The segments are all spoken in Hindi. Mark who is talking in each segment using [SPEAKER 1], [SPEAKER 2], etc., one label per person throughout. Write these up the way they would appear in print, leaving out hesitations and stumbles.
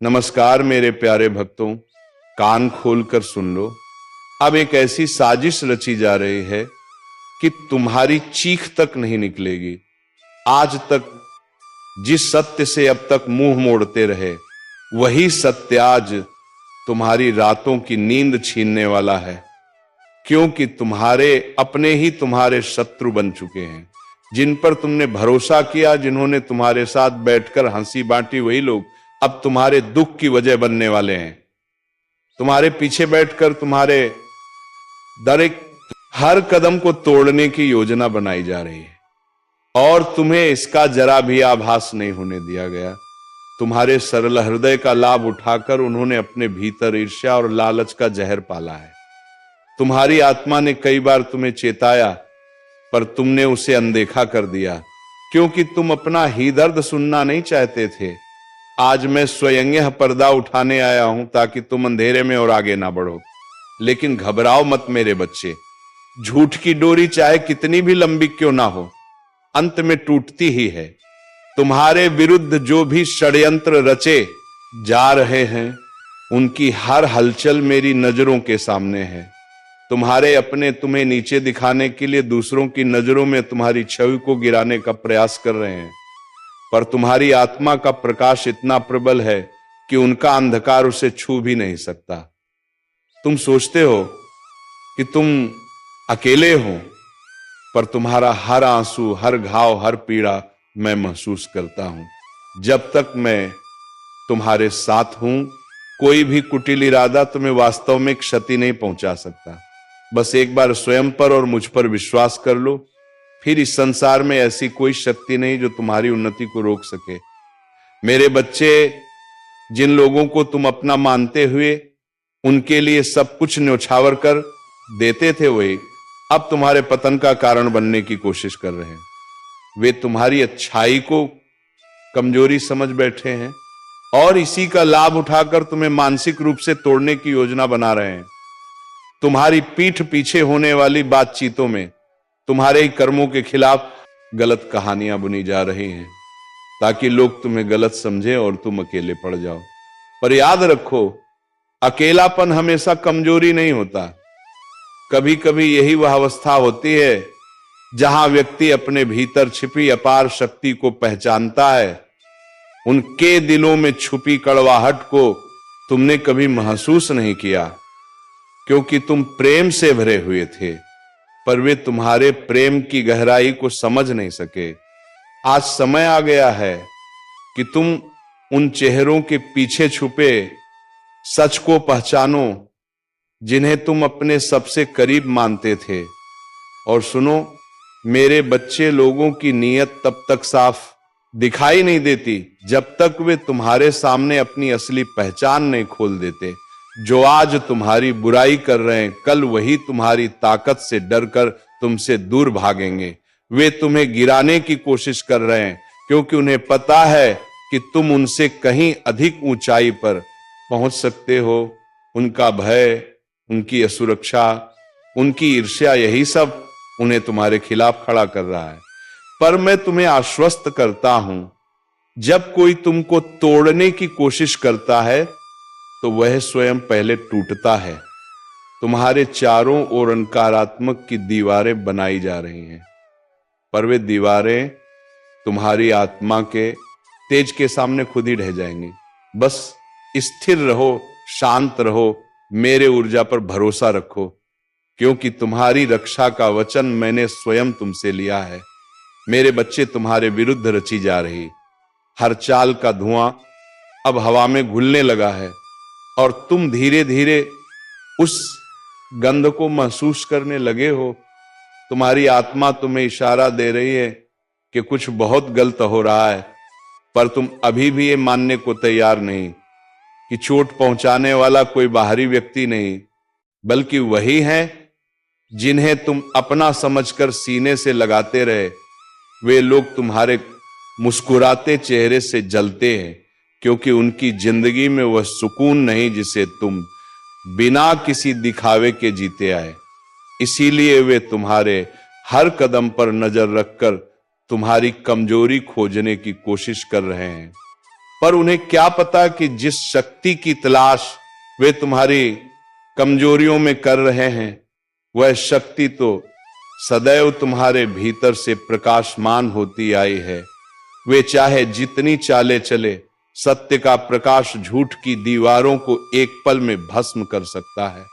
[SPEAKER 1] नमस्कार मेरे प्यारे भक्तों, कान खोलकर सुन लो। अब एक ऐसी साजिश रची जा रही है कि तुम्हारी चीख तक नहीं निकलेगी। आज तक जिस सत्य से अब तक मुंह मोड़ते रहे, वही सत्य आज तुम्हारी रातों की नींद छीनने वाला है, क्योंकि तुम्हारे अपने ही तुम्हारे शत्रु बन चुके हैं। जिन पर तुमने भरोसा किया, जिन्होंने तुम्हारे साथ बैठकर हंसी बांटी, वही लोग अब तुम्हारे दुख की वजह बनने वाले हैं। तुम्हारे पीछे बैठकर तुम्हारे हर कदम को तोड़ने की योजना बनाई जा रही है और तुम्हें इसका जरा भी आभास नहीं होने दिया गया। तुम्हारे सरल हृदय का लाभ उठाकर उन्होंने अपने भीतर ईर्ष्या और लालच का जहर पाला है। तुम्हारी आत्मा ने कई बार तुम्हें चेताया, पर तुमने उसे अनदेखा कर दिया, क्योंकि तुम अपना ही दर्द सुनना नहीं चाहते थे। आज मैं स्वयं यह पर्दा उठाने आया हूं ताकि तुम अंधेरे में और आगे ना बढ़ो। लेकिन घबराओ मत मेरे बच्चे, झूठ की डोरी चाहे कितनी भी लंबी क्यों ना हो, अंत में टूटती ही है। तुम्हारे विरुद्ध जो भी षड्यंत्र रचे जा रहे हैं, उनकी हर हलचल मेरी नजरों के सामने है। तुम्हारे अपने तुम्हें नीचे दिखाने के लिए दूसरों की नजरों में तुम्हारी छवि को गिराने का प्रयास कर रहे हैं, पर तुम्हारी आत्मा का प्रकाश इतना प्रबल है कि उनका अंधकार उसे छू भी नहीं सकता। तुम सोचते हो कि तुम अकेले हो, पर तुम्हारा हर आंसू, हर घाव, हर पीड़ा मैं महसूस करता हूं। जब तक मैं तुम्हारे साथ हूं, कोई भी कुटिल इरादा तुम्हें वास्तव में क्षति नहीं पहुंचा सकता। बस एक बार स्वयं पर और मुझ पर विश्वास कर लो, फिर इस संसार में ऐसी कोई शक्ति नहीं जो तुम्हारी उन्नति को रोक सके। मेरे बच्चे, जिन लोगों को तुम अपना मानते हुए उनके लिए सब कुछ न्योछावर कर देते थे, वही अब तुम्हारे पतन का कारण बनने की कोशिश कर रहे हैं। वे तुम्हारी अच्छाई को कमजोरी समझ बैठे हैं और इसी का लाभ उठाकर तुम्हें मानसिक रूप से तोड़ने की योजना बना रहे हैं। तुम्हारी पीठ पीछे होने वाली बातचीतों में तुम्हारे ही कर्मों के खिलाफ गलत कहानियां बुनी जा रही हैं, ताकि लोग तुम्हें गलत समझें और तुम अकेले पड़ जाओ। पर याद रखो, अकेलापन हमेशा कमजोरी नहीं होता। कभी कभी यही वह अवस्था होती है जहां व्यक्ति अपने भीतर छिपी अपार शक्ति को पहचानता है। उनके दिलों में छुपी कड़वाहट को तुमने कभी महसूस नहीं किया, क्योंकि तुम प्रेम से भरे हुए थे, पर वे तुम्हारे प्रेम की गहराई को समझ नहीं सके। आज समय आ गया है कि तुम उन चेहरों के पीछे छुपे सच को पहचानो, जिन्हें तुम अपने सबसे करीब मानते थे। और सुनो मेरे बच्चे, लोगों की नीयत तब तक साफ दिखाई नहीं देती जब तक वे तुम्हारे सामने अपनी असली पहचान नहीं खोल देते। जो आज तुम्हारी बुराई कर रहे हैं, कल वही तुम्हारी ताकत से डरकर तुमसे दूर भागेंगे। वे तुम्हें गिराने की कोशिश कर रहे हैं, क्योंकि उन्हें पता है कि तुम उनसे कहीं अधिक ऊंचाई पर पहुंच सकते हो। उनका भय, उनकी असुरक्षा, उनकी ईर्ष्या, यही सब उन्हें तुम्हारे खिलाफ खड़ा कर रहा है। पर मैं तुम्हें आश्वस्त करता हूं, जब कोई तुमको तोड़ने की कोशिश करता है तो वह स्वयं पहले टूटता है। तुम्हारे चारों ओर नकारात्मक की दीवारें बनाई जा रही हैं, पर वे दीवारें तुम्हारी आत्मा के तेज के सामने खुद ही ढह जाएंगी। बस स्थिर रहो, शांत रहो, मेरे ऊर्जा पर भरोसा रखो, क्योंकि तुम्हारी रक्षा का वचन मैंने स्वयं तुमसे लिया है। मेरे बच्चे, तुम्हारे विरुद्ध रची जा रही हर चाल का धुआं अब हवा में घुलने लगा है और तुम धीरे धीरे उस गंध को महसूस करने लगे हो। तुम्हारी आत्मा तुम्हें इशारा दे रही है कि कुछ बहुत गलत हो रहा है, पर तुम अभी भी ये मानने को तैयार नहीं कि चोट पहुंचाने वाला कोई बाहरी व्यक्ति नहीं, बल्कि वही है जिन्हें तुम अपना समझकर सीने से लगाते रहे। वे लोग तुम्हारे मुस्कुराते चेहरे से जलते हैं, क्योंकि उनकी जिंदगी में वह सुकून नहीं जिसे तुम बिना किसी दिखावे के जीते आए। इसीलिए वे तुम्हारे हर कदम पर नजर रखकर तुम्हारी कमजोरी खोजने की कोशिश कर रहे हैं। पर उन्हें क्या पता कि जिस शक्ति की तलाश वे तुम्हारी कमजोरियों में कर रहे हैं, वह शक्ति तो सदैव तुम्हारे भीतर से प्रकाशमान होती आई है। वे चाहे जितनी चालें चले, सत्य का प्रकाश झूठ की दीवारों को एक पल में भस्म कर सकता है।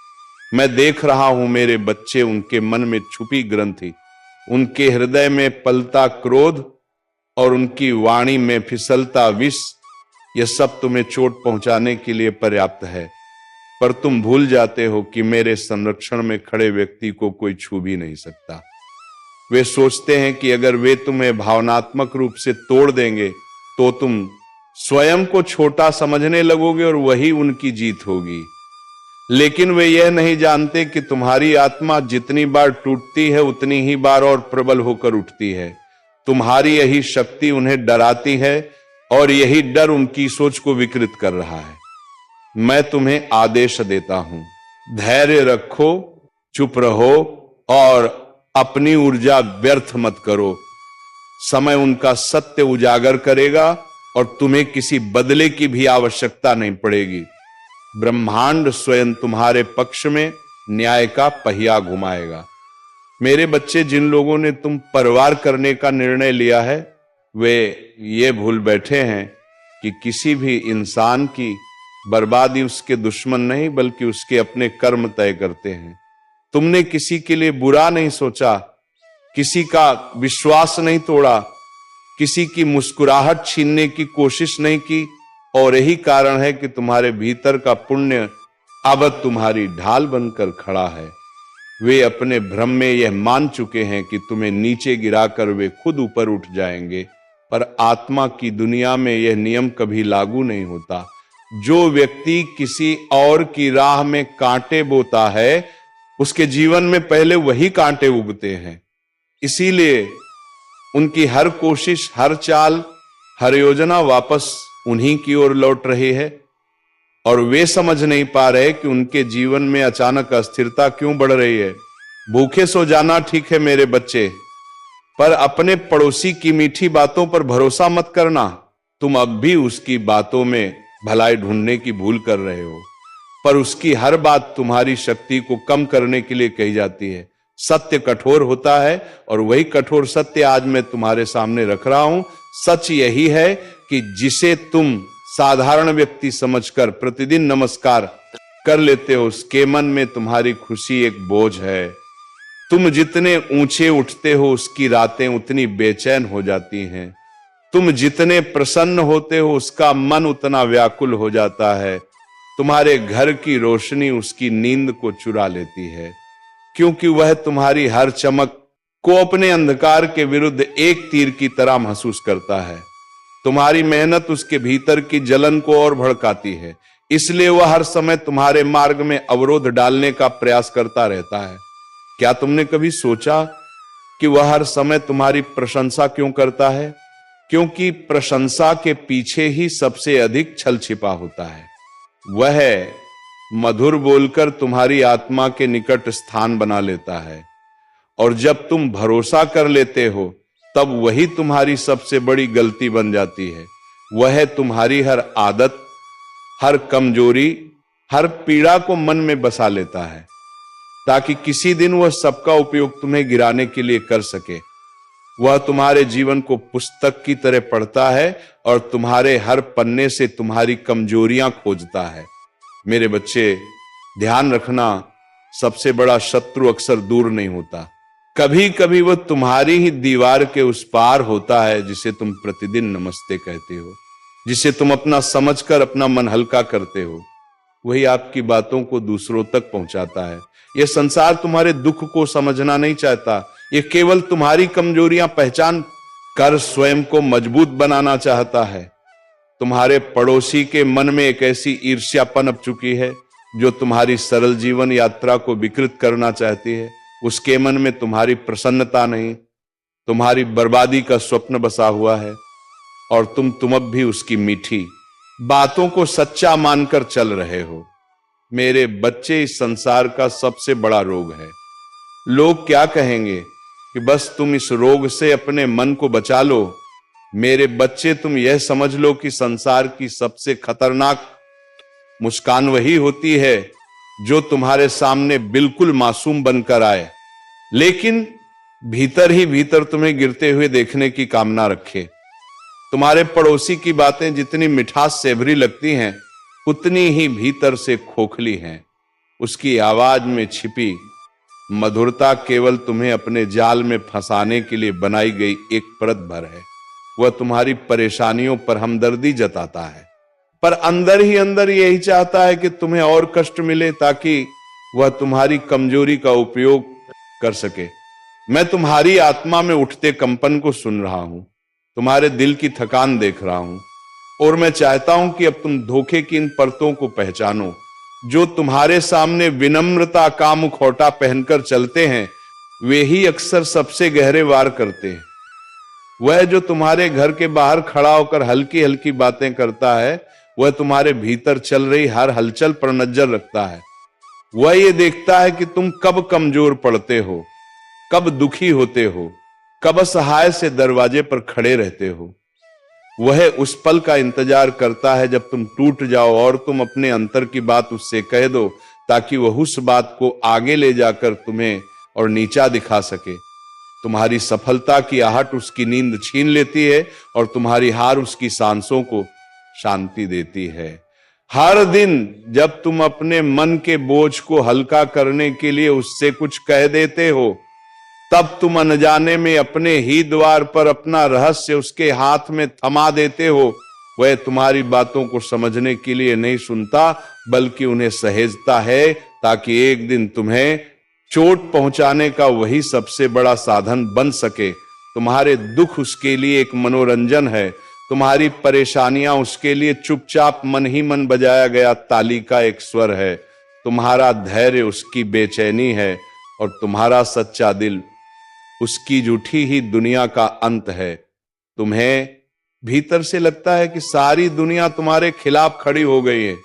[SPEAKER 1] मैं देख रहा हूं मेरे बच्चे, उनके मन में छुपी ग्रंथि, उनके हृदय में पलता क्रोध और उनकी वाणी में फिसलता विष, यह सब तुम्हें चोट पहुंचाने के लिए पर्याप्त है। पर तुम भूल जाते हो कि मेरे संरक्षण में खड़े व्यक्ति को कोई छू भी नहीं सकता। वे सोचते हैं कि अगर वे तुम्हें भावनात्मक रूप से तोड़ देंगे तो तुम स्वयं को छोटा समझने लगोगे और वही उनकी जीत होगी। लेकिन वे यह नहीं जानते कि तुम्हारी आत्मा जितनी बार टूटती है उतनी ही बार और प्रबल होकर उठती है। तुम्हारी यही शक्ति उन्हें डराती है और यही डर उनकी सोच को विकृत कर रहा है। मैं तुम्हें आदेश देता हूं, धैर्य रखो, चुप रहो और अपनी ऊर्जा व्यर्थ मत करो। समय उनका सत्य उजागर करेगा और तुम्हें किसी बदले की भी आवश्यकता नहीं पड़ेगी। ब्रह्मांड स्वयं तुम्हारे पक्ष में न्याय का पहिया घुमाएगा। मेरे बच्चे, जिन लोगों ने तुम परवार करने का निर्णय लिया है, वे ये भूल बैठे हैं कि किसी भी इंसान की बर्बादी उसके दुश्मन नहीं बल्कि उसके अपने कर्म तय करते हैं। तुमने किसी के लिए बुरा नहीं सोचा, किसी का विश्वास नहीं तोड़ा, किसी की मुस्कुराहट छीनने की कोशिश नहीं की, और यही कारण है कि तुम्हारे भीतर का पुण्य अब तुम्हारी ढाल बनकर खड़ा है। वे अपने भ्रम में यह मान चुके हैं कि तुम्हें नीचे गिराकर वे खुद ऊपर उठ जाएंगे, पर आत्मा की दुनिया में यह नियम कभी लागू नहीं होता। जो व्यक्ति किसी और की राह में कांटे बोता है, उसके जीवन में पहले वही कांटे उगते हैं। इसीलिए उनकी हर कोशिश, हर चाल, हर योजना वापस उन्हीं की ओर लौट रही है, और वे समझ नहीं पा रहे कि उनके जीवन में अचानक अस्थिरता क्यों बढ़ रही है। भूखे सो जाना ठीक है मेरे बच्चे, पर अपने पड़ोसी की मीठी बातों पर भरोसा मत करना। तुम अब भी उसकी बातों में भलाई ढूंढने की भूल कर रहे हो, पर उसकी हर बात तुम्हारी शक्ति को कम करने के लिए कही जाती है। सत्य कठोर होता है और वही कठोर सत्य आज मैं तुम्हारे सामने रख रहा हूं। सच यही है कि जिसे तुम साधारण व्यक्ति समझकर प्रतिदिन नमस्कार कर लेते हो, उसके मन में तुम्हारी खुशी एक बोझ है। तुम जितने ऊंचे उठते हो, उसकी रातें उतनी बेचैन हो जाती हैं। तुम जितने प्रसन्न होते हो, उसका मन उतना व्याकुल हो जाता है। तुम्हारे घर की रोशनी उसकी नींद को चुरा लेती है, क्योंकि वह तुम्हारी हर चमक को अपने अंधकार के विरुद्ध एक तीर की तरह महसूस करता है। तुम्हारी मेहनत उसके भीतर की जलन को और भड़काती है, इसलिए वह हर समय तुम्हारे मार्ग में अवरोध डालने का प्रयास करता रहता है। क्या तुमने कभी सोचा कि वह हर समय तुम्हारी प्रशंसा क्यों करता है? क्योंकि प्रशंसा के पीछे ही सबसे अधिक छल छिपा होता है। वह मधुर बोलकर तुम्हारी आत्मा के निकट स्थान बना लेता है, और जब तुम भरोसा कर लेते हो तब वही तुम्हारी सबसे बड़ी गलती बन जाती है। वह तुम्हारी हर आदत, हर कमजोरी, हर पीड़ा को मन में बसा लेता है, ताकि किसी दिन वह सबका उपयोग तुम्हें गिराने के लिए कर सके। वह तुम्हारे जीवन को पुस्तक की तरह पढ़ता है और तुम्हारे हर पन्ने से तुम्हारी कमजोरियां खोजता है। मेरे बच्चे, ध्यान रखना, सबसे बड़ा शत्रु अक्सर दूर नहीं होता। कभी कभी वह तुम्हारी ही दीवार के उस पार होता है, जिसे तुम प्रतिदिन नमस्ते कहते हो, जिसे तुम अपना समझकर अपना मन हल्का करते हो। वही आपकी बातों को दूसरों तक पहुंचाता है। यह संसार तुम्हारे दुख को समझना नहीं चाहता, यह केवल तुम्हारी कमजोरियां पहचान कर स्वयं को मजबूत बनाना चाहता है। तुम्हारे पड़ोसी के मन में एक ऐसी ईर्ष्या पनप चुकी है जो तुम्हारी सरल जीवन यात्रा को विकृत करना चाहती है। उसके मन में तुम्हारी प्रसन्नता नहीं, तुम्हारी बर्बादी का स्वप्न बसा हुआ है, और तुम अब भी उसकी मीठी बातों को सच्चा मानकर चल रहे हो। मेरे बच्चे, इस संसार का सबसे बड़ा रोग है। लोग क्या कहेंगे कि बस तुम इस रोग से अपने मन को बचा लो, मेरे बच्चे, तुम यह समझ लो कि संसार की सबसे खतरनाक मुस्कान वही होती है जो तुम्हारे सामने बिल्कुल मासूम बनकर आए, लेकिन भीतर ही भीतर तुम्हें गिरते हुए देखने की कामना रखे। तुम्हारे पड़ोसी की बातें जितनी मिठास सेवरी लगती हैं, उतनी ही भीतर से खोखली हैं। उसकी आवाज में छिपी मधुरता केवल तुम्हें अपने जाल में फंसाने के लिए बनाई गई एक परत भर है। वह तुम्हारी परेशानियों पर हमदर्दी जताता है, पर अंदर ही अंदर यही चाहता है कि तुम्हें और कष्ट मिले ताकि वह तुम्हारी कमजोरी का उपयोग कर सके। मैं तुम्हारी आत्मा में उठते कंपन को सुन रहा हूं, तुम्हारे दिल की थकान देख रहा हूं, और मैं चाहता हूं कि अब तुम धोखे की इन परतों को पहचानो। जो तुम्हारे सामने विनम्रता का मुखौटा पहनकर चलते हैं, वे ही अक्सर सबसे गहरे वार करते हैं। वह जो तुम्हारे घर के बाहर खड़ा होकर हल्की हल्की बातें करता है, वह तुम्हारे भीतर चल रही हर हलचल पर नजर रखता है। वह ये देखता है कि तुम कब कमजोर पड़ते हो, कब दुखी होते हो, कब असहाय से दरवाजे पर खड़े रहते हो। वह उस पल का इंतजार करता है जब तुम टूट जाओ और तुम अपने अंतर की बात उससे कह दो, ताकि वह उस बात को आगे ले जाकर तुम्हें और नीचा दिखा सके। तुम्हारी सफलता की आहट उसकी नींद छीन लेती है और तुम्हारी हार उसकी सांसों को शांति देती है। हर दिन जब तुम अपने मन के बोझ को हल्का करने के लिए उससे कुछ कह देते हो, तब तुम अनजाने में अपने ही द्वार पर अपना रहस्य उसके हाथ में थमा देते हो। वह तुम्हारी बातों को समझने के लिए नहीं सुनता, बल्कि उन्हें सहेजता है, ताकि एक दिन तुम्हें चोट पहुंचाने का वही सबसे बड़ा साधन बन सके। तुम्हारे दुख उसके लिए एक मनोरंजन है, तुम्हारी परेशानियां उसके लिए चुपचाप मन ही मन बजाया गया ताली का एक स्वर है। तुम्हारा धैर्य उसकी बेचैनी है और तुम्हारा सच्चा दिल उसकी झूठी ही दुनिया का अंत है। तुम्हें भीतर से लगता है कि सारी दुनिया तुम्हारे खिलाफ खड़ी हो गई है,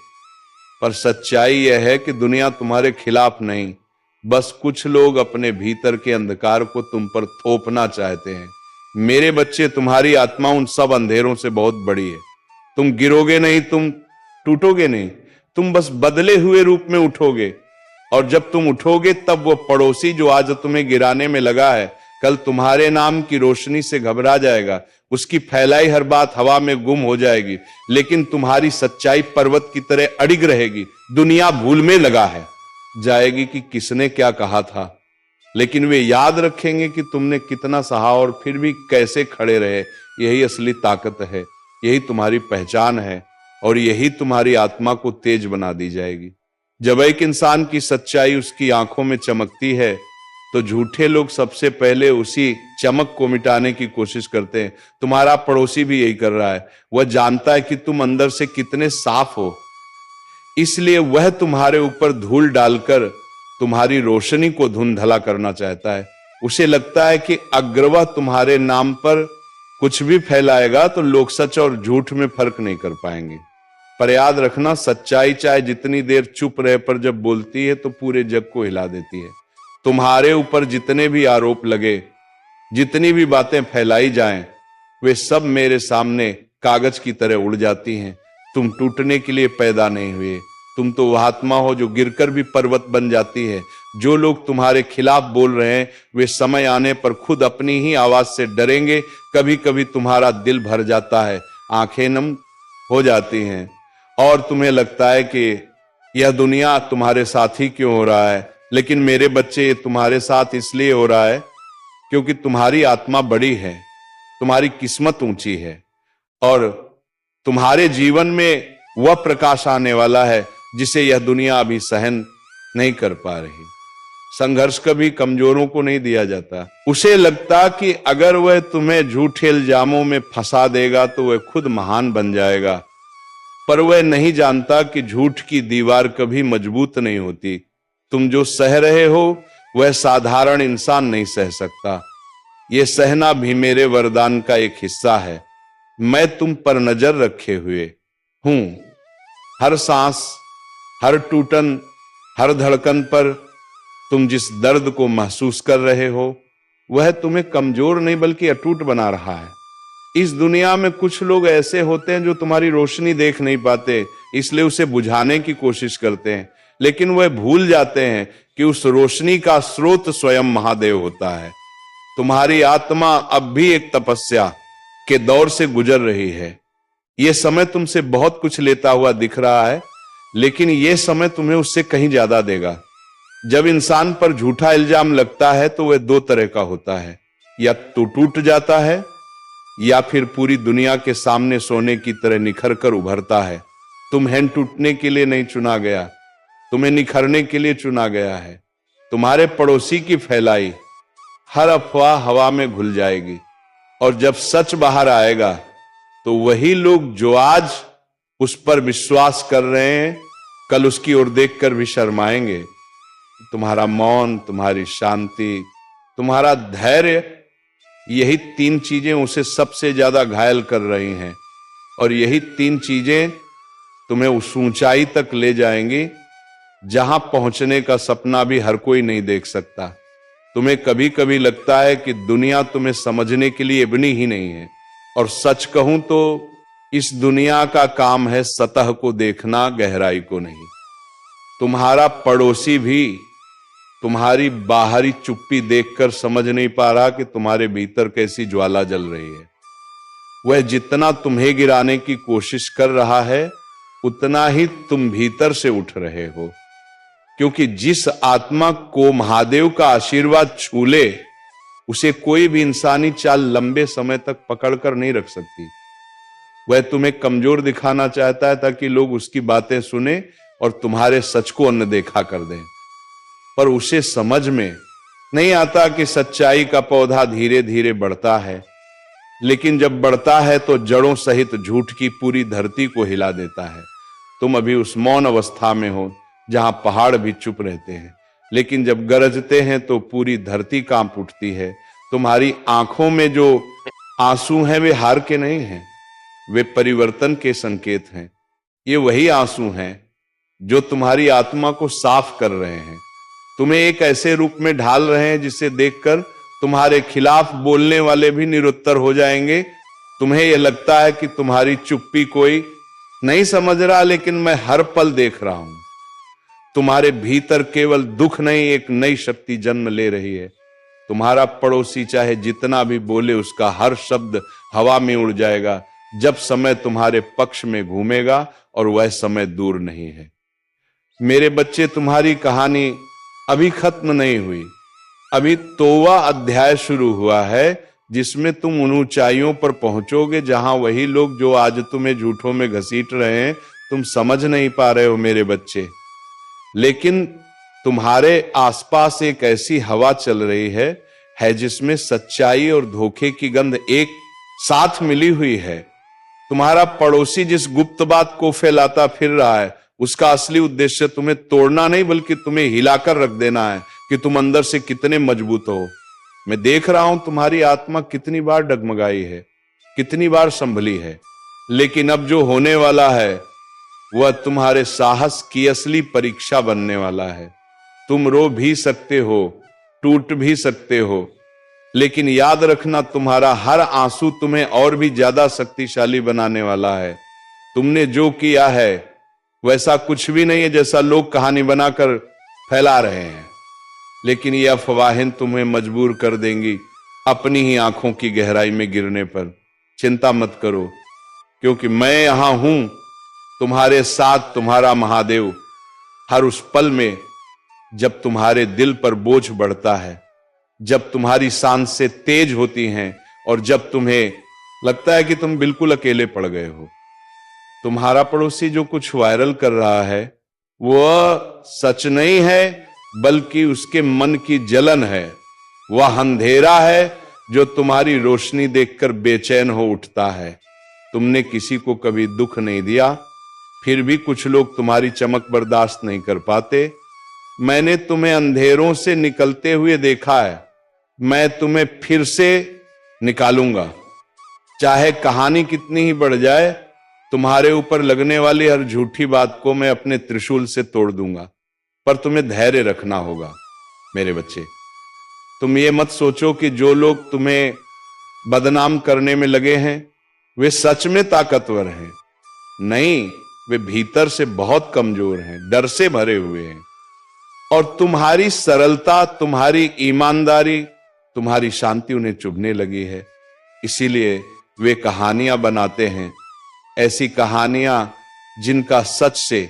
[SPEAKER 1] पर सच्चाई यह है कि दुनिया तुम्हारे खिलाफ नहीं, बस कुछ लोग अपने भीतर के अंधकार को तुम पर थोपना चाहते हैं। मेरे बच्चे, तुम्हारी आत्मा उन सब अंधेरों से बहुत बड़ी है। तुम गिरोगे नहीं, तुम टूटोगे नहीं, तुम बस बदले हुए रूप में उठोगे। और जब तुम उठोगे, तब वो पड़ोसी जो आज तुम्हें गिराने में लगा है, कल तुम्हारे नाम की रोशनी से घबरा जाएगा। उसकी फैलाई हर बात हवा में गुम हो जाएगी, लेकिन तुम्हारी सच्चाई पर्वत की तरह अडिग रहेगी। दुनिया भूल में लगा है जाएगी कि किसने क्या कहा था, लेकिन वे याद रखेंगे कि तुमने कितना सहा और फिर भी कैसे खड़े रहे। यही असली ताकत है, यही तुम्हारी पहचान है, और यही तुम्हारी आत्मा को तेज बना दी जाएगी। जब एक इंसान की सच्चाई उसकी आंखों में चमकती है, तो झूठे लोग सबसे पहले उसी चमक को मिटाने की कोशिश करते हैं। तुम्हारा पड़ोसी भी यही कर रहा है। वह जानता है कि तुम अंदर से कितने साफ हो, इसलिए वह तुम्हारे ऊपर धूल डालकर तुम्हारी रोशनी को धुंधला करना चाहता है। उसे लगता है कि अगर वह तुम्हारे नाम पर कुछ भी फैलाएगा तो लोग सच और झूठ में फर्क नहीं कर पाएंगे। पर याद रखना, सच्चाई चाहे जितनी देर चुप रहे, पर जब बोलती है तो पूरे जग को हिला देती है। तुम्हारे ऊपर जितने भी आरोप लगे, जितनी भी बातें फैलाई जाएं, वे सब मेरे सामने कागज की तरह उड़ जाती हैं। तुम टूटने के लिए पैदा नहीं हुए। तुम तो वह आत्मा हो जो गिरकर भी पर्वत बन जाती है। जो लोग तुम्हारे खिलाफ बोल रहे हैं, वे समय आने पर खुद अपनी ही आवाज से डरेंगे। कभी कभी तुम्हारा दिल भर जाता है, आंखें नम हो जाती हैं, और तुम्हें लगता है कि यह दुनिया तुम्हारे साथ ही क्यों हो रहा है। लेकिन मेरे बच्चे, ये तुम्हारे साथ इसलिए हो रहा है क्योंकि तुम्हारी आत्मा बड़ी है, तुम्हारी किस्मत ऊंची है, और तुम्हारे जीवन में वह प्रकाश आने वाला है जिसे यह दुनिया अभी सहन नहीं कर पा रही। संघर्ष कभी कमजोरों को नहीं दिया जाता। उसे लगता कि अगर वह तुम्हें झूठे इल्जामों में फंसा देगा तो वह खुद महान बन जाएगा, पर वह नहीं जानता कि झूठ की दीवार कभी मजबूत नहीं होती। तुम जो सह रहे हो वह साधारण इंसान नहीं सह सकता। यह सहना भी मेरे वरदान का एक हिस्सा है। मैं तुम पर नजर रखे हुए हूं। हर सांस, हर टूटन, हर धड़कन पर तुम जिस दर्द को महसूस कर रहे हो, वह तुम्हें कमजोर नहीं बल्कि अटूट बना रहा है। इस दुनिया में कुछ लोग ऐसे होते हैं जो तुम्हारी रोशनी देख नहीं पाते, इसलिए उसे बुझाने की कोशिश करते हैं, लेकिन वह भूल जाते हैं कि उस रोशनी का स्रोत स्वयं महादेव होता है। तुम्हारी आत्मा अब भी एक तपस्या के दौर से गुजर रही है। यह समय तुमसे बहुत कुछ लेता हुआ दिख रहा है, लेकिन यह समय तुम्हें उससे कहीं ज्यादा देगा। जब इंसान पर झूठा इल्जाम लगता है तो वह दो तरह का होता है, या तो टूट जाता है या फिर पूरी दुनिया के सामने सोने की तरह निखर कर उभरता है। तुम्हें टूटने के लिए नहीं चुना गया, तुम्हें निखरने के लिए चुना गया है। तुम्हारे पड़ोसी की फैलाई हर अफवाह हवा में घुल जाएगी, और जब सच बाहर आएगा तो वही लोग जो आज उस पर विश्वास कर रहे हैं, कल उसकी ओर देखकर भी शर्माएंगे। तुम्हारा मौन, तुम्हारी शांति, तुम्हारा धैर्य, यही तीन चीजें उसे सबसे ज्यादा घायल कर रही हैं, और यही तीन चीजें तुम्हें उस ऊंचाई तक ले जाएंगी जहां पहुंचने का सपना भी हर कोई नहीं देख सकता। तुम्हें कभी कभी लगता है कि दुनिया तुम्हें समझने के लिए बनी ही नहीं है, और सच कहूं तो इस दुनिया का काम है सतह को देखना, गहराई को नहीं। तुम्हारा पड़ोसी भी तुम्हारी बाहरी चुप्पी देखकर समझ नहीं पा रहा कि तुम्हारे भीतर कैसी ज्वाला जल रही है। वह जितना तुम्हें गिराने की कोशिश कर रहा है, उतना ही तुम भीतर से उठ रहे हो, क्योंकि जिस आत्मा को महादेव का आशीर्वाद छू ले, उसे कोई भी इंसानी चाल लंबे समय तक पकड़कर नहीं रख सकती। वह तुम्हें कमजोर दिखाना चाहता है ताकि लोग उसकी बातें सुने और तुम्हारे सच को अनदेखा कर दें, पर उसे समझ में नहीं आता कि सच्चाई का पौधा धीरे धीरे बढ़ता है, लेकिन जब बढ़ता है तो जड़ों सहित झूठ की पूरी धरती को हिला देता है। तुम अभी उस मौन अवस्था में हो जहां पहाड़ भी चुप रहते हैं, लेकिन जब गरजते हैं तो पूरी धरती कांप उठती है। तुम्हारी आंखों में जो आंसू हैं वे हार के नहीं हैं, वे परिवर्तन के संकेत हैं। ये वही आंसू हैं जो तुम्हारी आत्मा को साफ कर रहे हैं, तुम्हें एक ऐसे रूप में ढाल रहे हैं जिसे देखकर तुम्हारे खिलाफ बोलने वाले भी निरुत्तर हो जाएंगे। तुम्हें यह लगता है कि तुम्हारी चुप्पी कोई नहीं समझ रहा, लेकिन मैं हर पल देख रहा हूं। तुम्हारे भीतर केवल दुख नहीं, एक नई शक्ति जन्म ले रही है। तुम्हारा पड़ोसी चाहे जितना भी बोले, उसका हर शब्द हवा में उड़ जाएगा जब समय तुम्हारे पक्ष में घूमेगा, और वह समय दूर नहीं है। मेरे बच्चे, तुम्हारी कहानी अभी खत्म नहीं हुई। अभी तोवा अध्याय शुरू हुआ है, जिसमें तुम उन ऊंचाइयों पर पहुंचोगे जहां वही लोग जो आज तुम्हें झूठों में घसीट रहे हैं, तुम समझ नहीं पा रहे हो मेरे बच्चे। लेकिन तुम्हारे आसपास एक ऐसी हवा चल रही है जिसमें सच्चाई और धोखे की गंध एक साथ मिली हुई है। तुम्हारा पड़ोसी जिस गुप्त बात को फैलाता फिर रहा है, उसका असली उद्देश्य तुम्हें तोड़ना नहीं, बल्कि तुम्हें हिलाकर रख देना है कि तुम अंदर से कितने मजबूत हो। मैं देख रहा हूं तुम्हारी आत्मा कितनी बार डगमगाई है, कितनी बार संभली है, लेकिन अब जो होने वाला है वह तुम्हारे साहस की असली परीक्षा बनने वाला है। तुम रो भी सकते हो, टूट भी सकते हो, लेकिन याद रखना, तुम्हारा हर आंसू तुम्हें और भी ज्यादा शक्तिशाली बनाने वाला है। तुमने जो किया है वैसा कुछ भी नहीं है जैसा लोग कहानी बनाकर फैला रहे हैं, लेकिन ये अफवाहें तुम्हें मजबूर कर देंगी अपनी ही आंखों की गहराई में गिरने पर। चिंता मत करो, क्योंकि मैं यहां हूं तुम्हारे साथ, तुम्हारा महादेव। हर उस पल में जब तुम्हारे दिल पर बोझ बढ़ता है, जब तुम्हारी सांसें तेज होती हैं, और जब तुम्हें लगता है कि तुम बिल्कुल अकेले पड़ गए हो, तुम्हारा पड़ोसी जो कुछ वायरल कर रहा है वह सच नहीं है, बल्कि उसके मन की जलन है। वह अंधेरा है जो तुम्हारी रोशनी देखकर बेचैन हो उठता है। तुमने किसी को कभी दुख नहीं दिया, फिर भी कुछ लोग तुम्हारी चमक बर्दाश्त नहीं कर पाते। मैंने तुम्हें अंधेरों से निकलते हुए देखा है, मैं तुम्हें फिर से निकालूंगा। चाहे कहानी कितनी ही बढ़ जाए, तुम्हारे ऊपर लगने वाली हर झूठी बात को मैं अपने त्रिशूल से तोड़ दूंगा, पर तुम्हें धैर्य रखना होगा मेरे बच्चे। तुम ये मत सोचो कि जो लोग तुम्हें बदनाम करने में लगे हैं वे सच में ताकतवर हैं? नहीं, वे भीतर से बहुत कमजोर हैं, डर से भरे हुए हैं। और तुम्हारी सरलता, तुम्हारी ईमानदारी, तुम्हारी शांति उन्हें चुभने लगी है। इसीलिए वे कहानियां बनाते हैं, ऐसी कहानियां जिनका सच से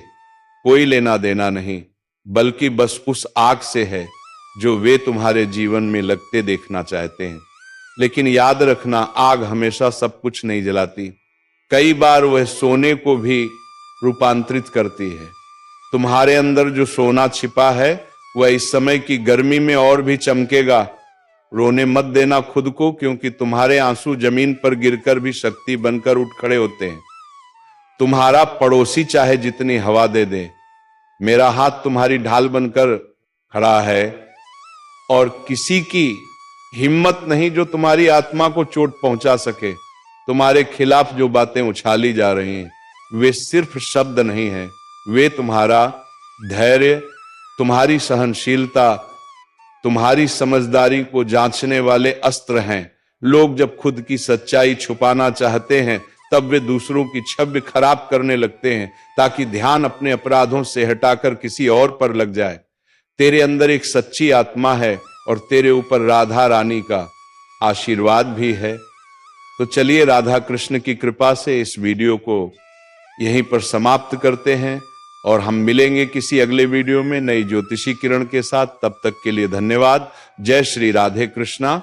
[SPEAKER 1] कोई लेना देना नहीं, बल्कि बस उस आग से है जो वे तुम्हारे जीवन में लगते देखना चाहते हैं। लेकिन याद रखना, आग हमेशा सब कुछ नहीं जलाती। कई बार वह सोने को भी रूपांतरित करती है। तुम्हारे अंदर जो सोना छिपा है वह इस समय की गर्मी में और भी चमकेगा। रोने मत देना खुद को, क्योंकि तुम्हारे आंसू जमीन पर गिरकर भी शक्ति बनकर उठ खड़े होते हैं। तुम्हारा पड़ोसी चाहे जितनी हवा दे दे, मेरा हाथ तुम्हारी ढाल बनकर खड़ा है और किसी की हिम्मत नहीं जो तुम्हारी आत्मा को चोट पहुंचा सके। तुम्हारे खिलाफ जो बातें उछाली जा रही हैं वे सिर्फ शब्द नहीं हैं, वे तुम्हारा धैर्य, तुम्हारी सहनशीलता, तुम्हारी समझदारी को जांचने वाले अस्त्र हैं। लोग जब खुद की सच्चाई छुपाना चाहते हैं तब वे दूसरों की छवि खराब करने लगते हैं, ताकि ध्यान अपने अपराधों से हटाकर किसी और पर लग जाए। तेरे अंदर एक सच्ची आत्मा है और तेरे ऊपर राधा रानी का आशीर्वाद भी है। तो चलिए राधा कृष्ण की कृपा से इस वीडियो को यहीं पर समाप्त करते हैं और हम मिलेंगे किसी अगले वीडियो में नई ज्योतिषी किरण के साथ। तब तक के लिए धन्यवाद। जय श्री राधे कृष्णा।